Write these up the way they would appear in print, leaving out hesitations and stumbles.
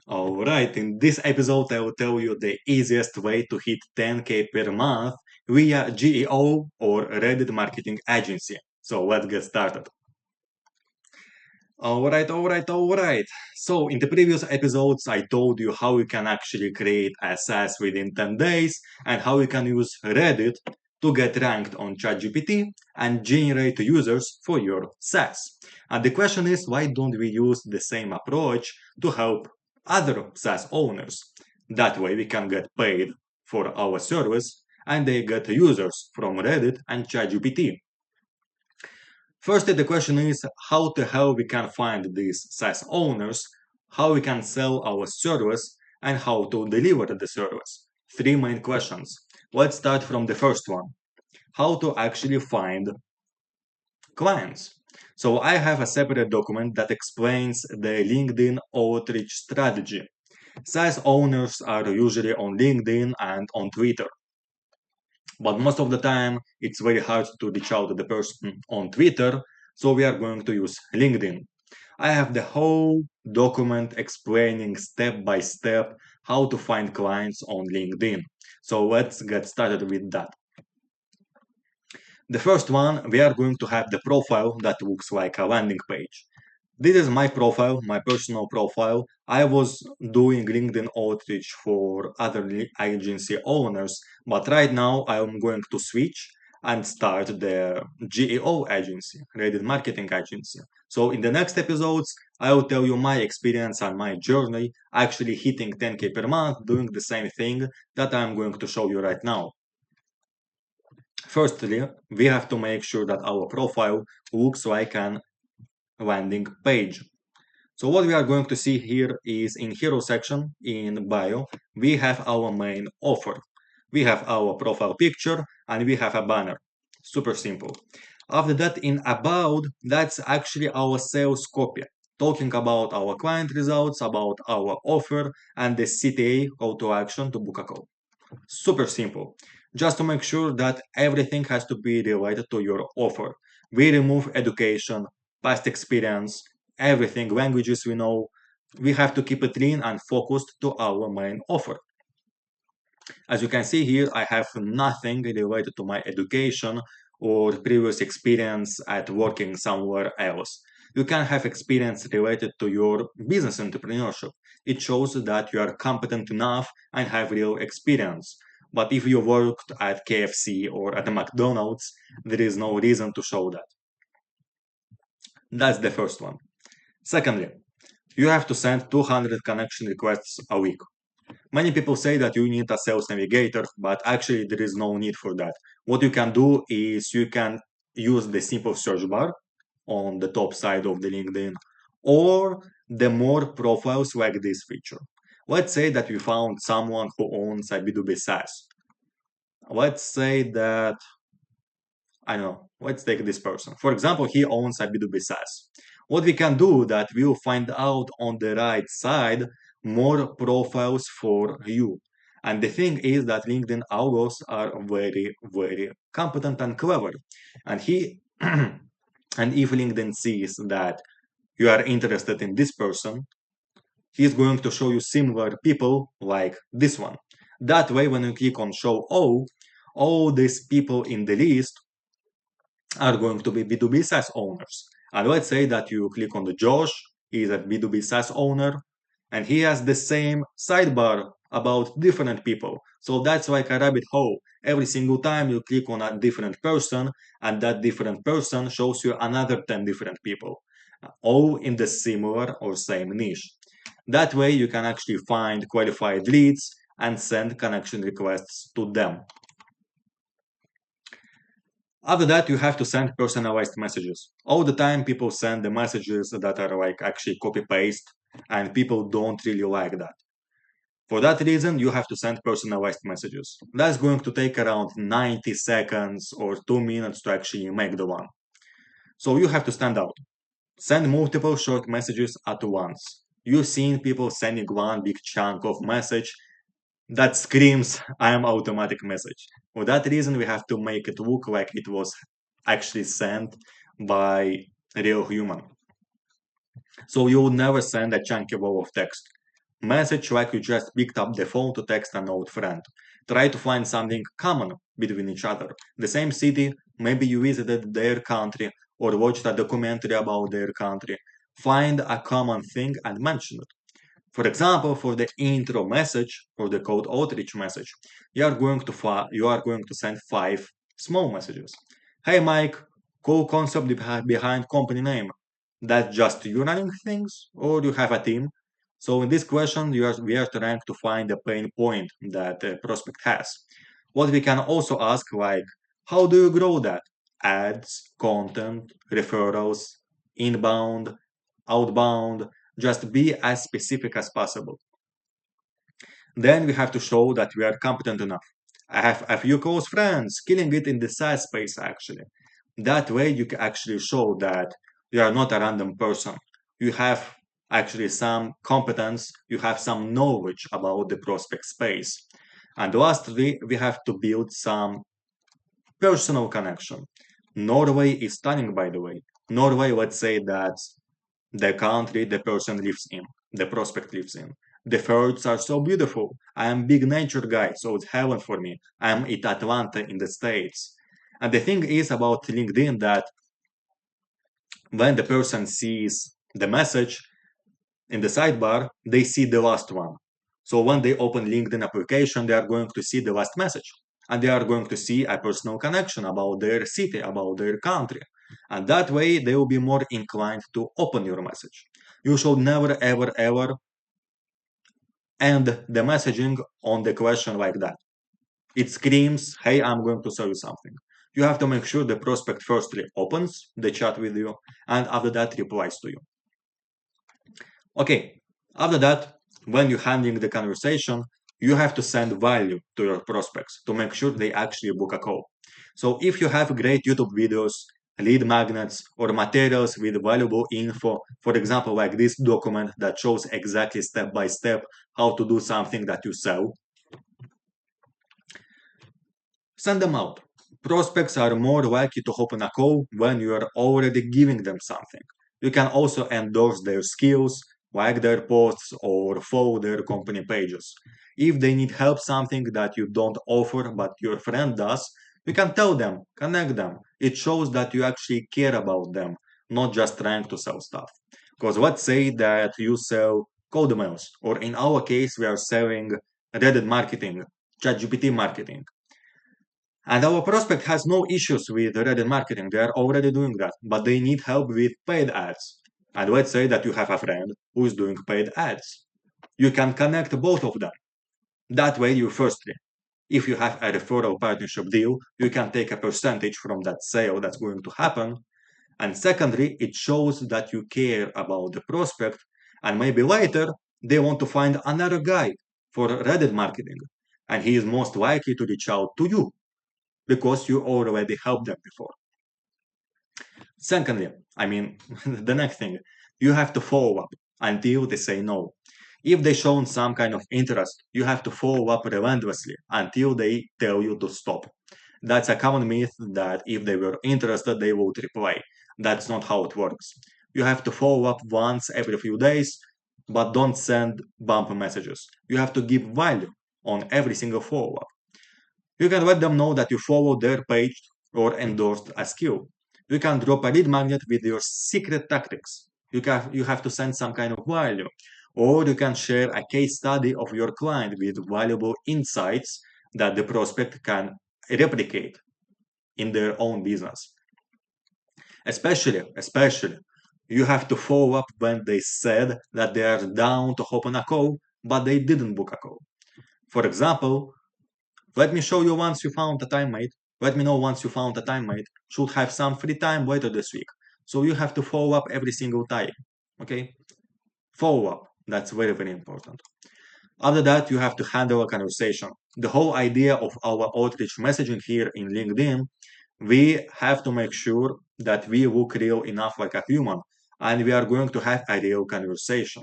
Alright, in this episode I will tell you the easiest way to hit 10k per month via GEO or Reddit marketing agency. So let's get started. Alright. So in the previous episodes I told you how you can actually create a SaaS within 10 days and how you can use Reddit to get ranked on ChatGPT and generate users for your SaaS. And the question is, why don't we use the same approach to help other SaaS owners? That way we can get paid for our service and they get users from Reddit and ChatGPT. Firstly, the question is how the hell we can find these SaaS owners, how we can sell our service, and how to deliver the service. Three main questions. Let's start from the first one. How to actually find clients. So I have a separate document that explains the LinkedIn outreach strategy. SaaS owners are usually on LinkedIn and on Twitter. But most of the time, it's very hard to reach out to the person on Twitter, so we are going to use LinkedIn. I have the whole document explaining step by step how to find clients on LinkedIn. So let's get started with that. The first one, we are going to have the profile that looks like a landing page. This is my profile, my personal profile. I was doing LinkedIn outreach for other agency owners, but right now I am going to switch and start the GEO agency, Reddit marketing agency. So in the next episodes, I will tell you my experience and my journey actually hitting 10k per month, doing the same thing that I'm going to show you right now. Firstly, we have to make sure that our profile looks like an landing page. So what we are going to see here is in hero section in bio, we have our main offer. We have our profile picture and we have a banner. Super simple. After that, in about, that's actually our sales copy, talking about our client results, about our offer, and the CTA, call to action to book a call. Super simple. Just to make sure that everything has to be related to your offer. We remove education, past experience, everything, languages we know. We have to keep it lean and focused to our main offer. As you can see here, I have nothing related to my education or previous experience at working somewhere else. You can have experience related to your business entrepreneurship. It shows that you are competent enough and have real experience. But if you worked at KFC or at a McDonald's, there is no reason to show that. That's the first one. Secondly, you have to send 200 connection requests a week. Many people say that you need a sales navigator, but actually there is no need for that. What you can do is you can use the simple search bar on the top side of the LinkedIn or the more profiles like this feature. Let's say that we found someone who owns a B2B SaaS. Let's say that, I don't know, let's take this person. For example, he owns a B2B SaaS. What we can do that we will find out on the right side more profiles for you. And the thing is that LinkedIn algos are very competent and clever. And he and if LinkedIn sees that you are interested in this person, he's going to show you similar people like this one. That way, when you click on show all these people in the list are going to be B2B SaaS owners. And let's say that you click on the Josh, he's a B2B SaaS owner, and he has the same sidebar about different people. So that's like a rabbit hole. Every single time you click on a different person, and that different person shows you another 10 different people, all in the similar or same niche. That way you can actually find qualified leads and send connection requests to them. After that, you have to send personalized messages. All the time, people send the messages that are like actually copy paste, and people don't really like that. For that reason, you have to send personalized messages. That's going to take around 90 seconds or 2 minutes to actually make the one. So you have to stand out. Send multiple short messages at once. You've seen people sending one big chunk of message that screams I am automatic message. For that reason, we have to make it look like it was actually sent by a real human. So you would never send a chunky row of text. Message like you just picked up the phone to text an old friend. Try to find something common between each other. The same city, maybe you visited their country or watched a documentary about their country. Find a common thing and mention it. For example, for the intro message, for the code outreach message, you are going to send 5 small messages. Hey Mike, cool concept behind company name. That's just you running things, or you have a team? So in this question, we are trying to find a pain point that the prospect has. What we can also ask, like, how do you grow that? Ads, content, referrals, inbound, outbound, just be as specific as possible. Then we have to show that we are competent enough. I have a few close friends, killing it in the SaaS space actually. That way you can actually show that you are not a random person. You have actually some competence, you have some knowledge about the prospect space. And lastly, we have to build some personal connection. Norway is stunning, by the way. Norway, let's say that the country the person lives in, the prospect lives in. The fjords are so beautiful. I am big nature guy, so it's heaven for me. I'm in Atlanta in the States. And the thing is about LinkedIn that when the person sees the message in the sidebar, they see the last one. So when they open LinkedIn application, they are going to see the last message. And they are going to see a personal connection about their city, about their country. And that way, they will be more inclined to open your message. You should never, ever, ever end the messaging on the question like that. It screams, hey, I'm going to sell you something. You have to make sure the prospect firstly opens the chat with you and after that replies to you. Okay, after that, when you're handling the conversation, you have to send value to your prospects to make sure they actually book a call. So if you have great YouTube videos, lead magnets, or materials with valuable info, for example, like this document that shows exactly step by step how to do something that you sell, send them out. Prospects are more likely to open a call when you are already giving them something. You can also endorse their skills, like their posts, or follow their company pages. If they need help something that you don't offer but your friend does, you can tell them, connect them. It shows that you actually care about them, not just trying to sell stuff. Because let's say that you sell cold mails, or in our case, we are selling Reddit marketing, ChatGPT marketing. And our prospect has no issues with Reddit marketing. They are already doing that, but they need help with paid ads. And let's say that you have a friend who is doing paid ads. You can connect both of them. That way, you firstly, if you have a referral partnership deal, you can take a percentage from that sale that's going to happen. And secondly, it shows that you care about the prospect. And maybe later, they want to find another guy for Reddit marketing. And he is most likely to reach out to you because you already helped them before. Secondly, the next thing, you have to follow up until they say no. If they shown some kind of interest, you have to follow up relentlessly until they tell you to stop. That's a common myth that if they were interested, they would reply. That's not how it works. You have to follow up once every few days, but don't send bump messages. You have to give value on every single follow up. You can let them know that you follow their page or endorsed a skill. You can drop a lead magnet with your secret tactics. You have to send some kind of value. Or you can share a case study of your client with valuable insights that the prospect can replicate in their own business. Especially, you have to follow up when they said that they are down to open a call, but they didn't book a call. For example, let me show you once you found a time mate. Let me know once you found a time mate. Should have some free time later this week. So you have to follow up every single time. Okay? Follow up. That's very, very important. After that, you have to handle a conversation. The whole idea of our outreach messaging here in LinkedIn, we have to make sure that we look real enough like a human and we are going to have a real conversation.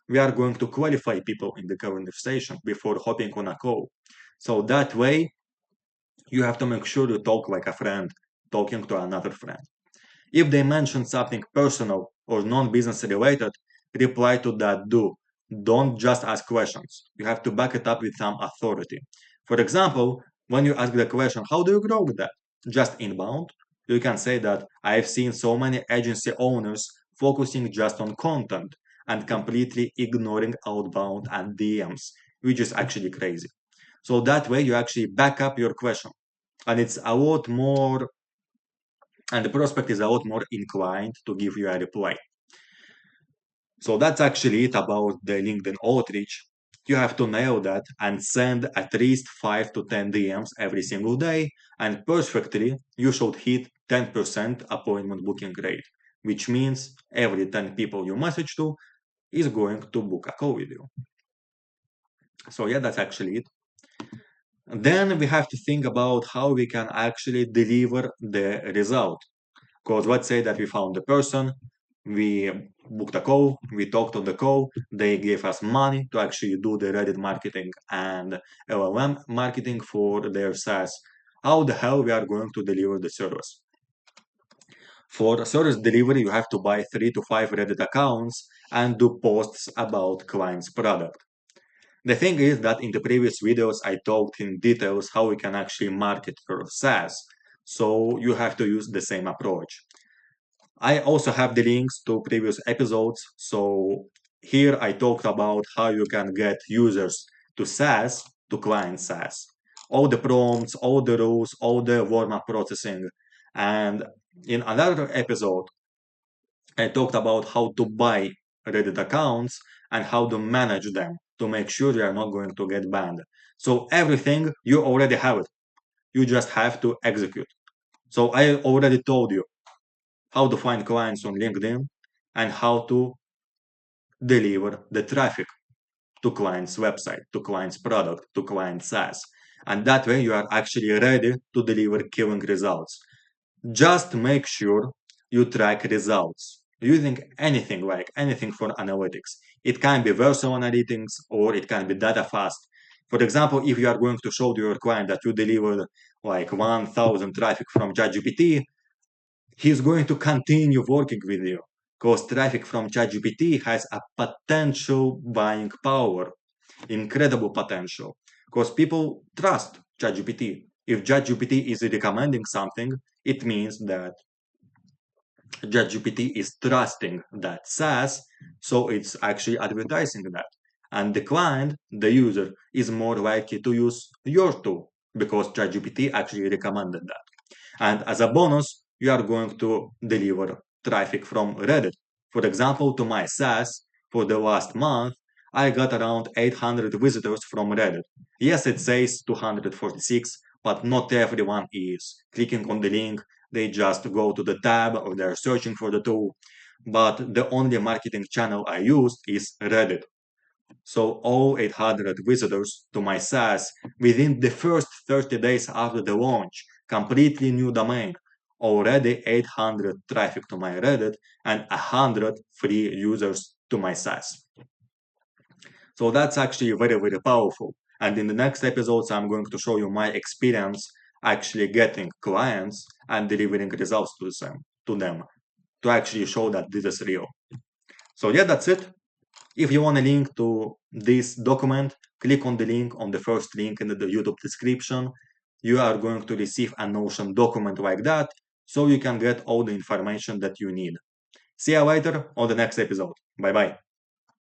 We are going to qualify people in the conversation before hopping on a call. So that way, you have to make sure you talk like a friend talking to another friend. If they mention something personal or non business related, reply to that do. don't just ask questions. You have to back it up with some authority. For example, when you ask the question, how do you grow with that? Just inbound, you can say that I've seen so many agency owners focusing just on content and completely ignoring outbound and DMs, which is actually crazy. So that way you actually back up your question. And it's a lot more, and the prospect is a lot more inclined to give you a reply. So that's actually it about the LinkedIn outreach. You have to nail that and send at least 5 to 10 DMs every single day, and perfectly, you should hit 10% appointment booking rate, which means every 10 people you message to is going to book a call with you. So yeah, that's actually it. Then we have to think about how we can actually deliver the result. Because let's say that we found the person, we booked a call, we talked on the call, they gave us money to actually do the Reddit marketing and LLM marketing for their SaaS. How the hell we are going to deliver the service? For service delivery, you have to buy 3 to 5 Reddit accounts and do posts about client's product. The thing is that in the previous videos, I talked in details how we can actually market your SaaS. So you have to use the same approach. I also have the links to previous episodes. So here I talked about how you can get users to SaaS, to client SaaS. All the prompts, all the rules, all the warm-up processing. And in another episode, I talked about how to buy Reddit accounts and how to manage them to make sure you are not going to get banned. So everything, you already have it. You just have to execute. So I already told you how to find clients on LinkedIn and how to deliver the traffic to client's website, to client's product, to client's SaaS. And that way you are actually ready to deliver killing results. Just make sure you track results using anything like anything for analytics. It can be virtual analytics or it can be data fast. For example, if you are going to show to your client that you delivered like 1,000 traffic from ChatGPT, he's going to continue working with you because traffic from ChatGPT has a potential buying power, incredible potential, because people trust ChatGPT. If ChatGPT is recommending something, it means that ChatGPT is trusting that SaaS, so it's actually advertising that. And the client, the user, is more likely to use your tool because ChatGPT actually recommended that. And as a bonus, you are going to deliver traffic from Reddit. For example, to my SaaS, for the last month, I got around 800 visitors from Reddit. Yes, it says 246, but not everyone is clicking on the link. They just go to the tab or they're searching for the tool. But the only marketing channel I used is Reddit. So all 800 visitors to my SaaS within the first 30 days after the launch, completely new domain, already 800 traffic to my Reddit and 100 free users to my SaaS. So that's actually very, very powerful. And in the next episodes, I'm going to show you my experience actually getting clients and delivering results to them, to actually show that this is real. So yeah, that's it. If you want a link to this document, click on the link on the first link in the YouTube description. You are going to receive a Notion document like that, so you can get all the information that you need. See you later on the next episode. Bye bye.